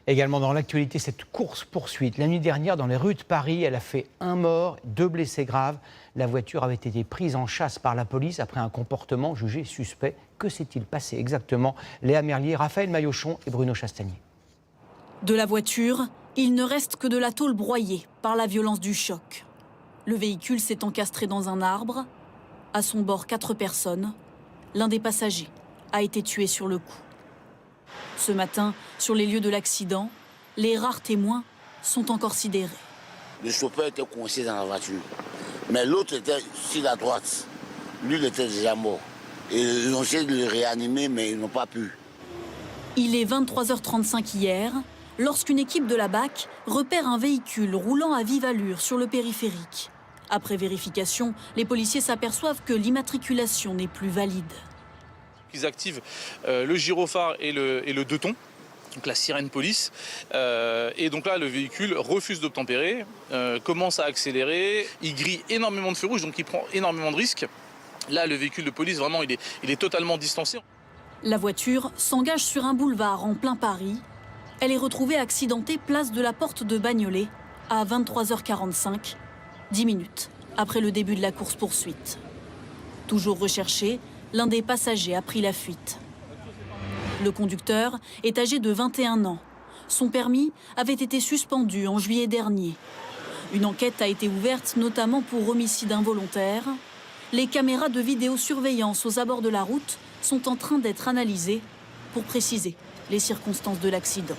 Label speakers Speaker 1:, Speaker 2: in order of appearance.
Speaker 1: Également dans l'actualité, cette course-poursuite. La nuit dernière, dans les rues de Paris, elle a fait 1 mort, 2 blessés graves. La voiture avait été prise en chasse par la police après un comportement jugé suspect. Que s'est-il passé exactement? Léa Merlier, Raphaël Maillochon et Bruno Chastagnier.
Speaker 2: De la voiture, il ne reste que de la tôle broyée par la violence du choc. Le véhicule s'est encastré dans un arbre. À son bord, 4 personnes. L'un des passagers a été tué sur le coup. Ce matin, sur les lieux de l'accident, les rares témoins sont encore sidérés.
Speaker 3: Le chauffeur était coincé dans la voiture, mais l'autre était sur la droite. Lui, il était déjà mort. Et ils ont essayé de le réanimer, mais ils n'ont pas pu.
Speaker 2: Il est 23h35 hier, lorsqu'une équipe de la BAC repère un véhicule roulant à vive allure sur le périphérique. Après vérification, les policiers s'aperçoivent que l'immatriculation n'est plus valide.
Speaker 4: Ils activent le gyrophare et le deux-tons, donc la sirène police. Et donc là, le véhicule refuse d'obtempérer, commence à accélérer, il grille énormément de feux rouges, donc il prend énormément de risques. Là, le véhicule de police, vraiment, il est totalement distancé.
Speaker 2: La voiture s'engage sur un boulevard en plein Paris. Elle est retrouvée accidentée place de la Porte de Bagnolet à 23h45, 10 minutes après le début de la course-poursuite. Toujours recherché, l'un des passagers a pris la fuite. Le conducteur est âgé de 21 ans. Son permis avait été suspendu en juillet dernier. Une enquête a été ouverte notamment pour homicide involontaire. Les caméras de vidéosurveillance aux abords de la route sont en train d'être analysées pour préciser les circonstances de l'accident.